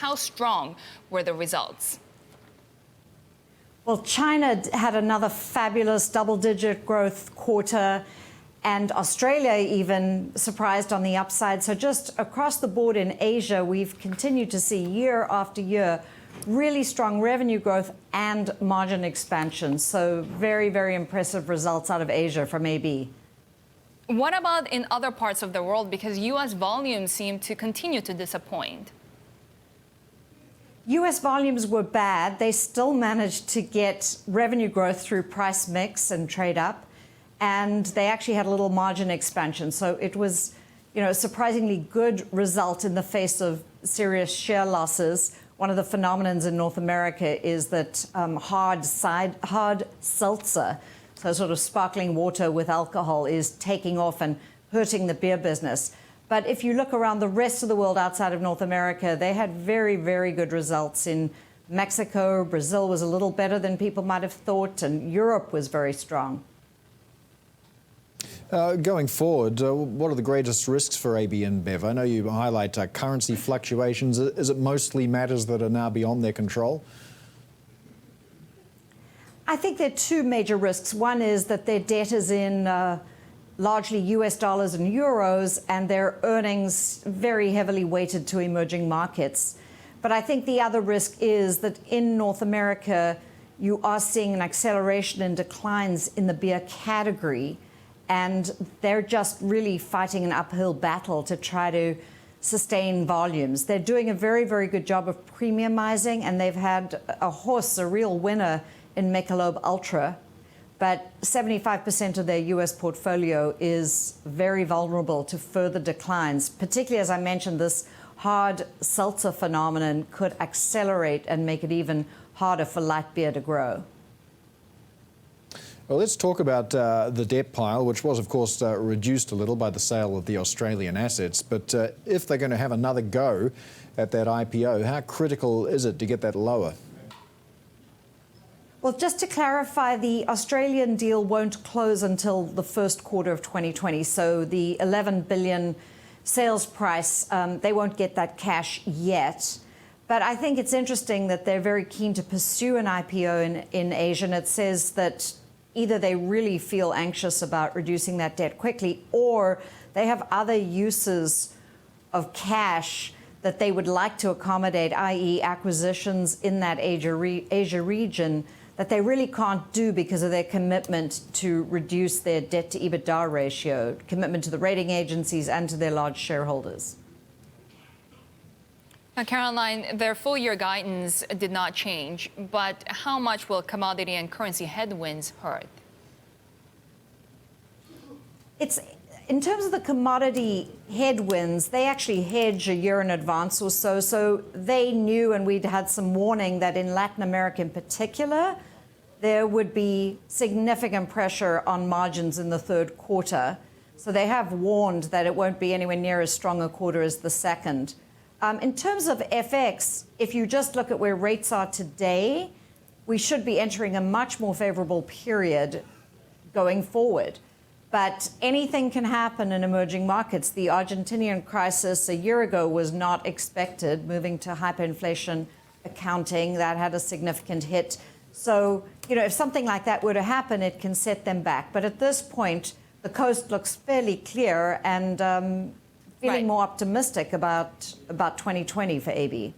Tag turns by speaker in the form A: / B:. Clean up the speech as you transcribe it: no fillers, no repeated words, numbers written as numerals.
A: How strong were the results?
B: Well, China had another fabulous double-digit growth quarter, and Australia even surprised on the upside. So just across the board in Asia, we've continued to see year after year really strong revenue growth and margin expansion. So very, very impressive results out of Asia from AB.
A: What about in other parts of the world? Because U.S. volumes seem to continue to disappoint.
B: U.S. volumes were bad. They still managed to get revenue growth through price mix and trade up, and they actually had a little margin expansion. So it was, a surprisingly good result in the face of serious share losses. One of the phenomenons in North America is that hard seltzer, so sort of sparkling water with alcohol, is taking off and hurting the beer business. But if you look around the rest of the world outside of North America, they had very, very good results in Mexico. Brazil was a little better than people might have thought, and Europe was very strong.
C: Going forward, what are the greatest risks for AB InBev? I know you highlight currency fluctuations. Is it mostly matters that are now beyond their control?
B: I think there are two major risks. One is that their debt is in largely US dollars and euros, and their earnings very heavily weighted to emerging markets. But I think the other risk is that in North America, you are seeing an acceleration in declines in the beer category, and they're just really fighting an uphill battle to try to sustain volumes. They're doing a very, very good job of premiumizing, and they've had a real winner in Michelob Ultra. But 75% of their US portfolio is very vulnerable to further declines, particularly, as I mentioned, this hard seltzer phenomenon could accelerate and make it even harder for light beer to grow.
C: Well, let's talk about the debt pile, which was, of course, reduced a little by the sale of the Australian assets. But if they're going to have another go at that IPO, how critical is it to get that lower?
B: Well, just to clarify, the Australian deal won't close until the first quarter of 2020. So the 11 billion sales price, they won't get that cash yet. But I think it's interesting that they're very keen to pursue an IPO in Asia. And it says that either they really feel anxious about reducing that debt quickly, or they have other uses of cash that they would like to accommodate, i.e. acquisitions in that Asia region that they really can't do because of their commitment to reduce their debt to EBITDA ratio, commitment to the rating agencies and to their large shareholders.
A: Now, Caroline, their full-year guidance did not change, but how much will commodity and currency headwinds hurt?
B: In terms of the commodity headwinds, they actually hedge a year in advance or so. So they knew, and we'd had some warning, that in Latin America in particular, there would be significant pressure on margins in the third quarter. So they have warned that it won't be anywhere near as strong a quarter as the second. In terms of FX, if you just look at where rates are today, we should be entering a much more favorable period going forward. But anything can happen in emerging markets. The Argentinian crisis a year ago was not expected, moving to hyperinflation accounting. That had a significant hit. So, if something like that were to happen, it can set them back. But at this point, the coast looks fairly clear, and feeling more optimistic about 2020 for AB.